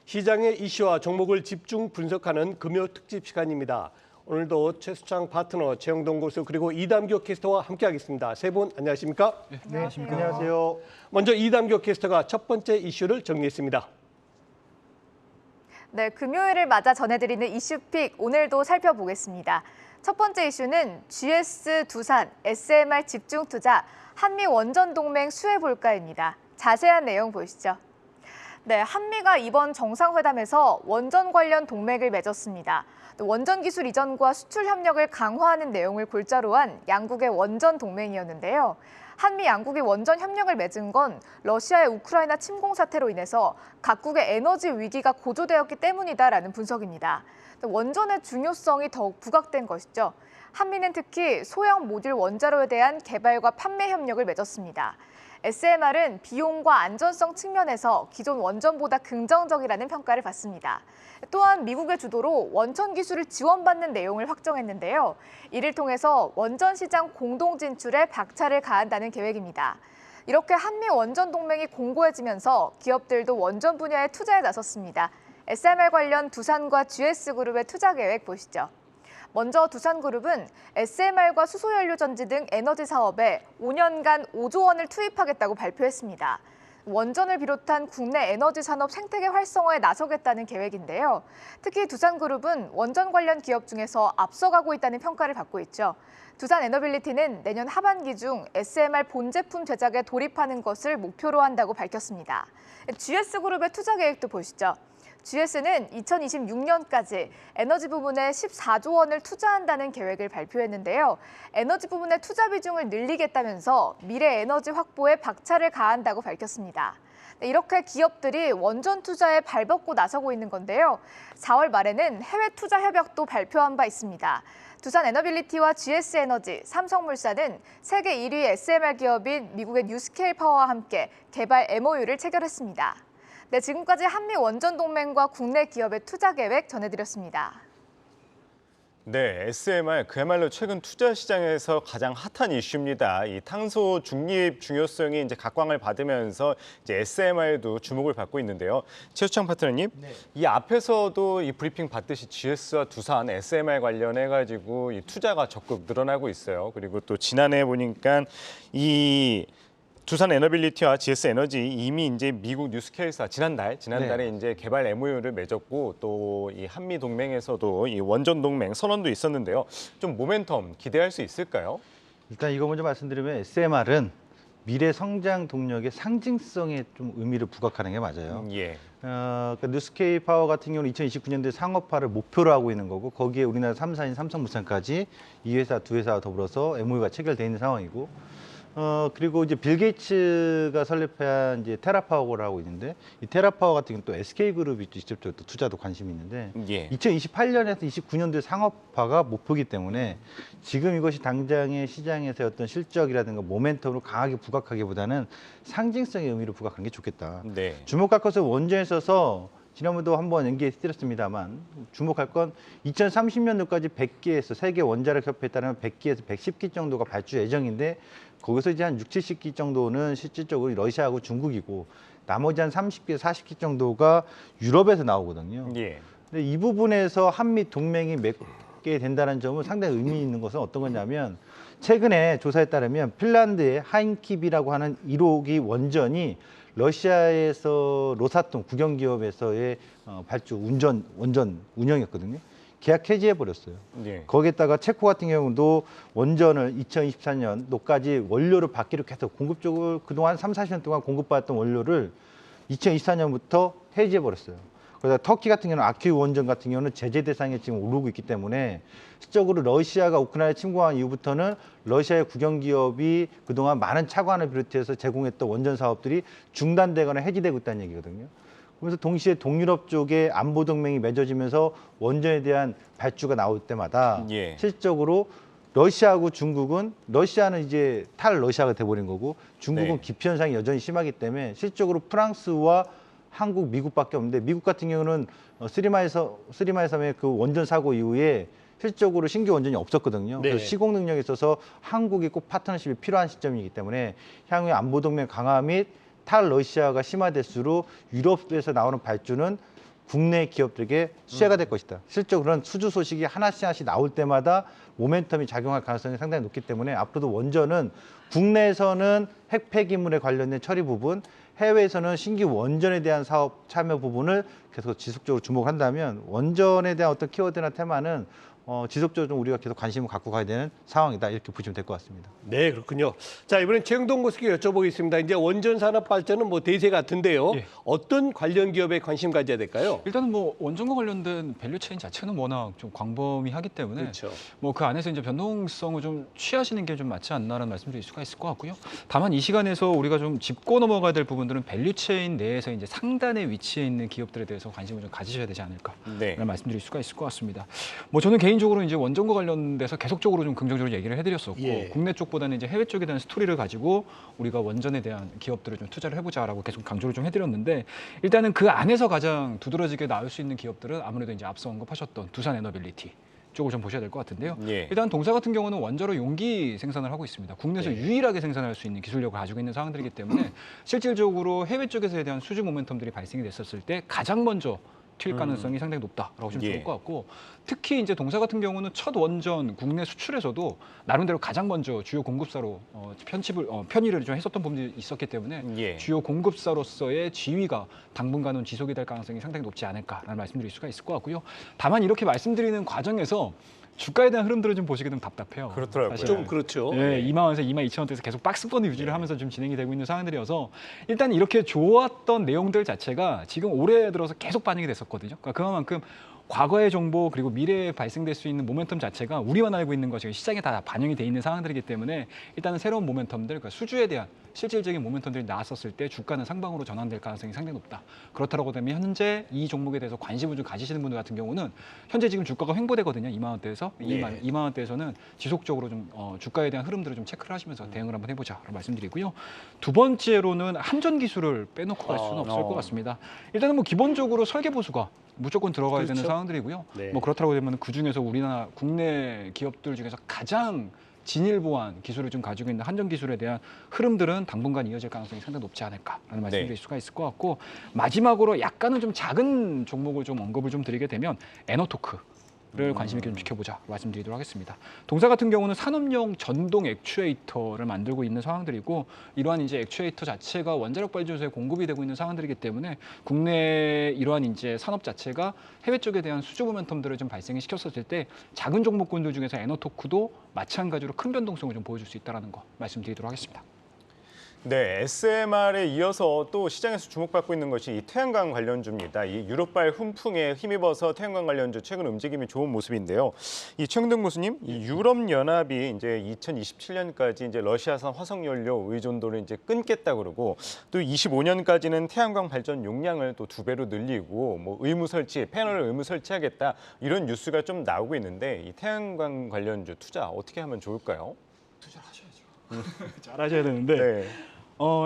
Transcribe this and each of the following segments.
시장의 이슈와 종목을 집중 분석하는 금요 특집 시간입니다. 오늘도 최수창 파트너, 최영동 고수 그리고 이담교 캐스터와 함께하겠습니다. 세 분 안녕하십니까? 네, 안녕하세요. 먼저 이담교 캐스터가 첫 번째 이슈를 정리했습니다. 네, 금요일을 맞아 전해드리는 이슈픽 오늘도 살펴보겠습니다. 첫 번째 이슈는 GS 두산, SMR 집중 투자, 한미 원전 동맹 수혜 볼까입니다. 자세한 내용 보시죠. 네, 한미가 이번 정상회담에서 원전 관련 동맹을 맺었습니다. 원전 기술 이전과 수출 협력을 강화하는 내용을 골자로 한 양국의 원전 동맹이었는데요. 한미 양국이 원전 협력을 맺은 건 러시아의 우크라이나 침공 사태로 인해서 각국의 에너지 위기가 고조되었기 때문이다라는 분석입니다. 원전의 중요성이 더욱 부각된 것이죠. 한미는 특히 소형 모듈 원자로에 대한 개발과 판매 협력을 맺었습니다. SMR은 비용과 안전성 측면에서 기존 원전보다 긍정적이라는 평가를 받습니다. 또한 미국의 주도로 원천 기술을 지원받는 내용을 확정했는데요. 이를 통해서 원전 시장 공동 진출에 박차를 가한다는 계획입니다. 이렇게 한미 원전 동맹이 공고해지면서 기업들도 원전 분야에 투자에 나섰습니다. SMR 관련 두산과 GS그룹의 투자 계획 보시죠. 먼저 두산그룹은 SMR과 수소연료전지 등 에너지 사업에 5년간 5조 원을 투입하겠다고 발표했습니다. 원전을 비롯한 국내 에너지 산업 생태계 활성화에 나서겠다는 계획인데요. 특히 두산그룹은 원전 관련 기업 중에서 앞서가고 있다는 평가를 받고 있죠. 두산에너빌리티는 내년 하반기 중 SMR 본제품 제작에 돌입하는 것을 목표로 한다고 밝혔습니다. GS그룹의 투자 계획도 보시죠. GS는 2026년까지 에너지 부문에 14조 원을 투자한다는 계획을 발표했는데요. 에너지 부문의 투자 비중을 늘리겠다면서 미래 에너지 확보에 박차를 가한다고 밝혔습니다. 이렇게 기업들이 원전 투자에 발벗고 나서고 있는 건데요. 4월 말에는 해외 투자 협약도 발표한 바 있습니다. 두산에너빌리티와 GS에너지, 삼성물산은 세계 1위 SMR 기업인 미국의 뉴스케일 파워와 함께 개발 MOU를 체결했습니다. 네, 지금까지 한미 원전 동맹과 국내 기업의 투자 계획 전해드렸습니다. 네, SMR 그야말로 최근 투자 시장에서 가장 핫한 이슈입니다. 이 탄소 중립 중요성이 이제 각광을 받으면서 이제 SMR도 주목을 받고 있는데요. 최수창 파트너님, 이 앞에서도 이 브리핑 받듯이 GS와 두산, SMR 관련해 가지고 이 투자가 적극 늘어나고 있어요. 그리고 또 지난해 보니까 이 두산 에너빌리티와 GS 에너지 이미 이제 미국 뉴스케일사 지난달에 이제 개발 MOU를 맺었고 또 이 한미 동맹에서도 이 원전 동맹 선언도 있었는데요. 좀 모멘텀 기대할 수 있을까요? 일단 이거 먼저 말씀드리면 SMR은 미래 성장 동력의 상징성에 좀 의미를 부각하는 게 맞아요. 예. 그러니까 뉴스케이 파워 같은 경우는 2029년도에 상업화를 목표로 하고 있는 거고 거기에 우리나라 3사인 삼성물산까지 이 회사 두 회사와 더불어서 MOU가 체결돼 있는 상황이고 그리고 이제 빌 게이츠가 설립한 이제 테라파워를 하고 있는데 이 테라파워 같은 경우는 또 SK그룹이 직접적으로 또 투자도 관심이 있는데 예. 2028년에서 29년도에 상업화가 목표이기 때문에 지금 이것이 당장의 시장에서 어떤 실적이라든가 모멘텀으로 강하게 부각하기보다는 상징성의 의미로 부각하는 게 좋겠다. 네. 주목할 것은 원전에 있어서 지난번에도 한번 연기해드렸습니다만 주목할 건 2030년도까지 100기에서 세계 원자력 협회에 따르면 100기에서 110기 정도가 발주 예정인데 거기서 이제 한 6, 70기 정도는 실질적으로 러시아하고 중국이고 나머지 한 30기, 40기 정도가 유럽에서 나오거든요. 예. 근데 이 부분에서 한미 동맹이 맺게 된다는 점은 상당히 의미 있는 것은 어떤 거냐면 최근에 조사에 따르면 핀란드의 하인킵이라고 하는 1호기 원전이 러시아에서 로사톰 국영기업에서의 발주 원전 운영이었거든요. 계약 해지해 버렸어요. 예. 거기에다가 체코 같은 경우도 원전을 2024년도까지 원료를 받기로 계속 공급적으로 그동안 3, 40년 동안 공급받았던 원료를 2024년부터 해지해 버렸어요. 그래서 터키 같은 경우는 아큐 원전 같은 경우는 제재 대상에 지금 오르고 있기 때문에 실적으로 러시아가 우크라이나 침공한 이후부터는 러시아의 국영기업이 그동안 많은 차관을 비롯해서 제공했던 원전 사업들이 중단되거나 해지되고 있다는 얘기거든요. 그래서 동시에 동유럽 쪽에 안보 동맹이 맺어지면서 원전에 대한 발주가 나올 때마다 예. 실질적으로 러시아하고 중국은 러시아는 이제 탈러시아가 돼버린 거고 중국은 네. 기피 현상이 여전히 심하기 때문에 실질적으로 프랑스와 한국, 미국밖에 없는데 미국 같은 경우는 쓰리마일 섬의 그 원전 사고 이후에 실질적으로 신규 원전이 없었거든요. 네. 그래서 시공 능력에 있어서 한국이 꼭 파트너십이 필요한 시점이기 때문에 향후에 안보 동맹 강화 및 탈러시아가 심화될수록 유럽에서 나오는 발주는 국내 기업들에게 수혜가 될 것이다. 실제로 그런 수주 소식이 하나씩 나올 때마다 모멘텀이 작용할 가능성이 상당히 높기 때문에 앞으로도 원전은 국내에서는 핵 폐기물에 관련된 처리 부분, 해외에서는 신규 원전에 대한 사업 참여 부분을 계속 지속적으로 주목한다면 원전에 대한 어떤 키워드나 테마는 지속적으로 좀 우리가 계속 관심을 갖고 가야 되는 상황이다 이렇게 보시면 될 것 같습니다. 네, 그렇군요. 자, 이번엔 최영동 교수께 여쭤보겠습니다. 이제 원전 산업 발전은 뭐 대세 같은데요. 예. 어떤 관련 기업에 관심 가져야 될까요? 일단은 뭐 원전과 관련된 밸류체인 자체는 워낙 좀 광범위하기 때문에 그렇죠. 뭐 그 안에서 이제 변동성을 좀 취하시는 게 좀 맞지 않나라는 말씀드릴 수가 있을 것 같고요. 다만 이 시간에서 우리가 좀 짚고 넘어가야 될 부분들은 밸류체인 내에서 이제 상단에 위치해 있는 기업들에 대해서 관심을 좀 가지셔야 되지 않을까라는 네. 말씀드릴 수가 있을 것 같습니다. 뭐 저는 개인적으로 이제 원전과 관련돼서 계속적으로 좀 긍정적으로 얘기를 해드렸었고 예. 국내 쪽보다는 이제 해외 쪽에 대한 스토리를 가지고 우리가 원전에 대한 기업들을 좀 투자를 해보자라고 계속 강조를 좀 해드렸는데 일단은 그 안에서 가장 두드러지게 나올 수 있는 기업들은 아무래도 이제 앞서 언급하셨던 두산 에너빌리티 쪽을 좀 보셔야 될 것 같은데요. 예. 일단 동사 같은 경우는 원자로 용기 생산을 하고 있습니다. 국내에서 네. 유일하게 생산할 수 있는 기술력을 가지고 있는 상황들이기 때문에 실질적으로 해외 쪽에서에 대한 수주 모멘텀들이 발생이 됐었을 때 가장 먼저 튈 가능성이 상당히 높다라고 좀 예. 좋을 것 같고 특히 이제 동사 같은 경우는 첫 원전 국내 수출에서도 나름대로 가장 먼저 주요 공급사로 편의를 좀 했었던 부분이 있었기 때문에 예. 주요 공급사로서의 지위가 당분간은 지속이 될 가능성이 상당히 높지 않을까라는 말씀드릴 수가 있을 것 같고요. 다만 이렇게 말씀드리는 과정에서 주가에 대한 흐름들을 좀 보시기 좀 답답해요. 그렇더라고요. 사실은. 좀 그렇죠. 예, 2만 원에서 2만 2천 원대에서 계속 박스권을 유지를 하면서 좀 진행이 되고 있는 상황들이어서 일단 이렇게 좋았던 내용들 자체가 지금 올해 들어서 계속 반영이 됐었거든요. 그러니까 그만큼 과거의 정보 그리고 미래에 발생될 수 있는 모멘텀 자체가 우리만 알고 있는 것이 시장에 다 반영이 돼 있는 상황들이기 때문에 일단은 새로운 모멘텀들, 그러니까 수주에 대한 실질적인 모멘텀들이 나왔었을 때 주가는 상방으로 전환될 가능성이 상당히 높다. 그렇다고 되면 현재 이 종목에 대해서 관심을 좀 가지시는 분들 같은 경우는 현재 지금 주가가 횡보되거든요. 2만 원대에서 예. 2만 원대에서는 지속적으로 좀 주가에 대한 흐름들을 좀 체크를 하시면서 대응을 한번 해보자라고 말씀드리고요. 두 번째로는 한전 기술을 빼놓고 갈 수는 없을 것 같습니다. 일단은 뭐 기본적으로 설계 보수가 무조건 들어가야 되는 그렇죠. 상황들이고요. 네. 뭐 그렇다고 되면 그 중에서 우리나라 국내 기업들 중에서 가장 진일보한 기술을 좀 가지고 있는 한전 기술에 대한 흐름들은 당분간 이어질 가능성이 상당히 높지 않을까라는 말씀드릴 수가 있을 것 같고 마지막으로 약간은 좀 작은 종목을 좀 언급을 좀 드리게 되면 에너토크. 를 관심 있게 좀 지켜보자 말씀드리도록 하겠습니다. 동사 같은 경우는 산업용 전동 액추에이터를 만들고 있는 상황들이고 이러한 이제 액추에이터 자체가 원자력 발전소에 공급이 되고 있는 상황들이기 때문에 국내 이러한 이제 산업 자체가 해외 쪽에 대한 수주 모멘텀들을 좀 발생을 시켰었을 때 작은 종목군들 중에서 에너토크도 마찬가지로 큰 변동성을 좀 보여줄 수 있다는 거 말씀드리도록 하겠습니다. 네, SMR에 이어서 또 시장에서 주목받고 있는 것이 이 태양광 관련주입니다. 이 유럽발 훈풍에 힘입어서 태양광 관련주 최근 움직임이 좋은 모습인데요. 이 최영동 교수님, 이 유럽 연합이 이제 2027년까지 이제 러시아산 화석 연료 의존도를 이제 끊겠다 그러고 또 25년까지는 태양광 발전 용량을 또 2배로 늘리고 뭐 패널을 의무 설치하겠다 이런 뉴스가 좀 나오고 있는데 이 태양광 관련주 투자 어떻게 하면 좋을까요? 잘하셔야 되는데 네.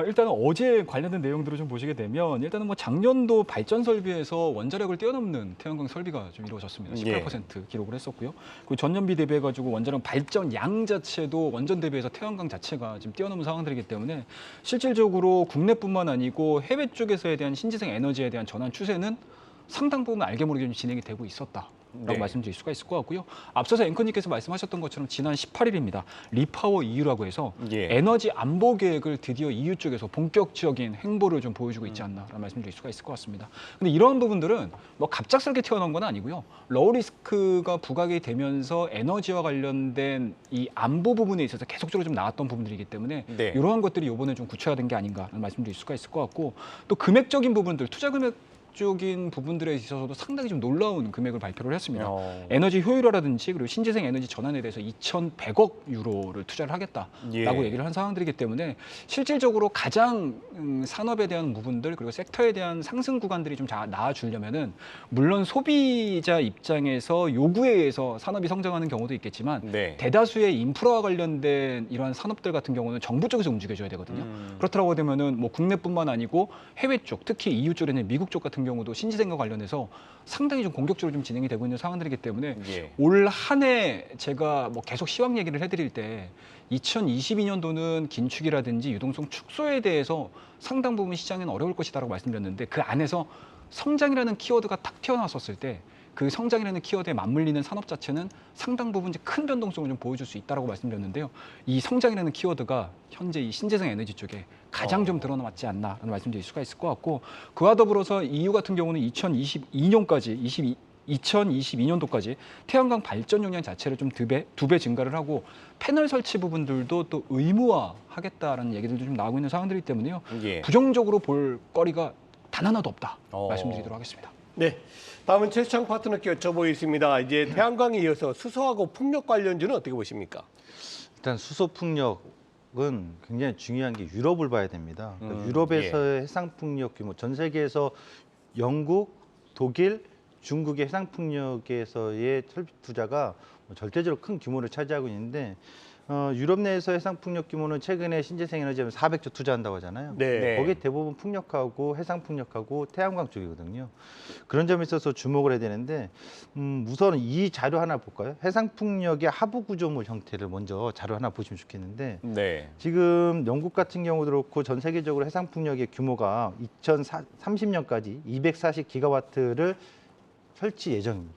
일단은 어제 관련된 내용들을 좀 보시게 되면 일단은 뭐 작년도 발전 설비에서 원자력을 뛰어넘는 태양광 설비가 좀 이루어졌습니다. 18% 기록을 했었고요. 그리고 전년비 대비해 가지고 원자력 발전 양 자체도 원전 대비해서 태양광 자체가 지금 뛰어넘은 상황들이기 때문에 실질적으로 국내뿐만 아니고 해외 쪽에서에 대한 신재생 에너지에 대한 전환 추세는 상당 부분 알게 모르게 좀 진행이 되고 있었다. 라고 네. 말씀드릴 수가 있을 것 같고요. 앞서서 앵커님께서 말씀하셨던 것처럼 지난 18일입니다. 리파워 EU라고 해서 예. 에너지 안보 계획을 드디어 EU 쪽에서 본격적인 행보를 좀 보여주고 있지 않나라는 말씀드릴 수가 있을 것 같습니다. 근데 이러한 부분들은 뭐 갑작스럽게 튀어나온 건 아니고요. 로우 리스크가 부각이 되면서 에너지와 관련된 이 안보 부분에 있어서 계속적으로 좀 나왔던 부분들이기 때문에 네. 이러한 것들이 이번에 좀 구체화된 게 아닌가라는 말씀드릴 수가 있을 것 같고 또 금액적인 부분들, 투자 금액 적인 부분들에 있어서도 상당히 좀 놀라운 금액을 발표를 했습니다. 에너지 효율화라든지 그리고 신재생 에너지 전환에 대해서 2,100억 유로를 투자를 하겠다라고 예. 얘기를 한 상황들이기 때문에 실질적으로 가장 산업에 대한 부분들 그리고 섹터에 대한 상승 구간들이 좀 나아주려면은 물론 소비자 입장에서 요구에 의해서 산업이 성장하는 경우도 있겠지만 네. 대다수의 인프라와 관련된 이러한 산업들 같은 경우는 정부 쪽에서 움직여줘야 되거든요. 그렇다고 되면은 뭐 국내뿐만 아니고 해외 쪽, 특히 EU 쪽에는 미국 쪽 같은 경우도 신재생과 관련해서 상당히 좀 공격적으로 좀 진행이 되고 있는 상황들이기 때문에 예. 올 한 해 제가 뭐 계속 시황 얘기를 해드릴 때 2022년도는 긴축이라든지 유동성 축소에 대해서 상당 부분 시장은 어려울 것이다라고 말씀드렸는데 그 안에서 성장이라는 키워드가 탁 튀어나왔었을 때 그 성장이라는 키워드에 맞물리는 산업 자체는 상당 부분 이제 큰 변동성을 좀 보여줄 수 있다라고 말씀드렸는데요. 이 성장이라는 키워드가 현재 이 신재생 에너지 쪽에 가장 좀 드러나지 않나라는 말씀드릴 수가 있을 것 같고, 그와 더불어서 EU 같은 경우는 2022년도까지 태양광 발전 용량 자체를 좀 두 배 증가를 하고 패널 설치 부분들도 또 의무화하겠다라는 얘기들도 좀 나오고 있는 상황들이기 때문에요. 예. 부정적으로 볼 거리가 단 하나도 없다 말씀드리도록 하겠습니다. 네, 다음은 최수창 파트너께 여쭤보겠습니다. 이제 태양광에 이어서 수소하고 풍력 관련주는 어떻게 보십니까? 일단 수소 풍력은 굉장히 중요한 게 유럽을 봐야 됩니다. 그러니까 유럽에서의 해상 풍력 규모, 전 세계에서 영국, 독일, 중국의 해상 풍력에서의 설비 투자가 절대적으로 큰 규모를 차지하고 있는데, 유럽 내에서 해상 풍력 규모는 최근에 신재생 에너지하면 400조 투자한다고 하잖아요. 네. 거기에 대부분 풍력하고 해상 풍력하고 태양광 쪽이거든요. 그런 점에 있어서 주목을 해야 되는데, 우선 이 자료 하나 볼까요? 해상 풍력의 하부 구조물 형태를 먼저 자료 하나 보시면 좋겠는데, 네. 지금 영국 같은 경우도 그렇고 전 세계적으로 해상 풍력의 규모가 2030년까지 240기가와트를 설치 예정입니다.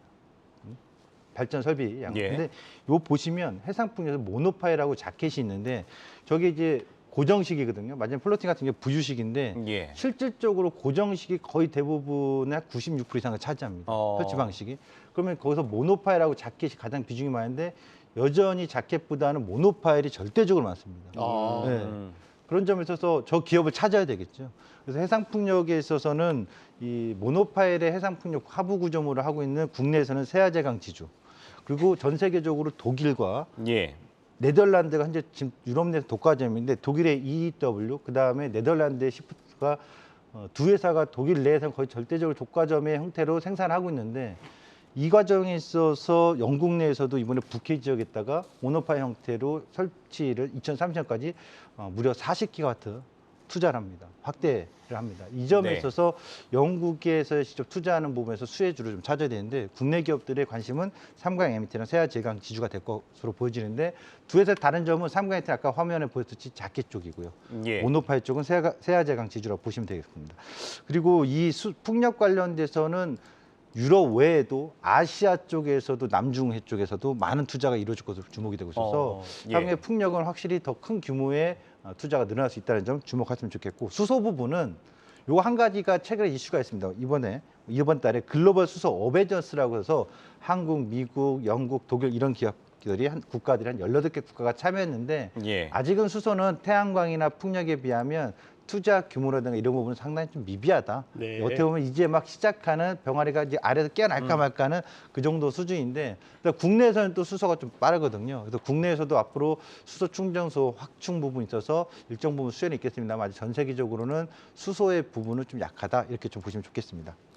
발전 설비 양. 예. 근데 요 보시면 해상 풍력에서 모노파일하고 자켓이 있는데, 저게 이제 고정식이거든요. 마찬가지로 플로팅 같은 게 부유식인데, 예. 실질적으로 고정식이 거의 대부분의 96% 이상을 차지합니다. 설치 방식이. 그러면 거기서 모노파일하고 자켓이 가장 비중이 많은데, 여전히 자켓보다는 모노파일이 절대적으로 많습니다. 네. 그런 점에 있어서 저 기업을 찾아야 되겠죠. 그래서 해상 풍력에 있어서는 이 모노파일의 해상 풍력 하부 구조물을 하고 있는 국내에서는 세아제강 지주, 그리고 전 세계적으로 독일과 예. 네덜란드가 현재 지금 유럽 내에서 독과점인데, 독일의 EW, 그다음에 네덜란드의 시프트가 두 회사가 독일 내에서는 거의 절대적으로 독과점의 형태로 생산하고 있는데, 이 과정에 있어서 영국 내에서도 이번에 북해 지역에다가 모노파일 형태로 설치를 2030년까지 무려 40기가와트 투자를 합니다. 확대를 합니다. 이 점에 네. 있어서 영국에서 직접 투자하는 부분에서 수혜주를 좀 찾아야 되는데, 국내 기업들의 관심은 삼강 MT랑 세아제강 지주가 될 것으로 보여지는데, 두 회사의 다른 점은 삼강 MT 아까 화면에 보였듯이 자켓 쪽이고요. 예. 모노파일 쪽은 세아제강 지주라고 보시면 되겠습니다. 그리고 이 풍력 관련돼서는 유럽 외에도 아시아 쪽에서도 남중해 쪽에서도 많은 투자가 이루어질 것으로 주목이 되고 있어서 예. 향후에 풍력은 확실히 더 큰 규모의 투자가 늘어날 수 있다는 점 주목하시면 좋겠고, 수소 부분은 요거 한 가지가 최근에 이슈가 있습니다. 이번 달에 글로벌 수소 어베전스라고 해서 한국, 미국, 영국, 독일 이런 기업들이 국가들이 한 18개 국가가 참여했는데, 예. 아직은 수소는 태양광이나 풍력에 비하면 투자 규모라든가 이런 부분은 상당히 좀 미비하다. 네. 어떻게 보면 이제 막 시작하는 병아리가 이제 아래에서 깨어날까 말까는 그 정도 수준인데, 국내에서는 또 수소가 좀 빠르거든요. 그래서 국내에서도 앞으로 수소 충전소 확충 부분이 있어서 일정 부분 수혜는 있겠습니다만, 아직 전 세계적으로는 수소의 부분은 좀 약하다, 이렇게 좀 보시면 좋겠습니다.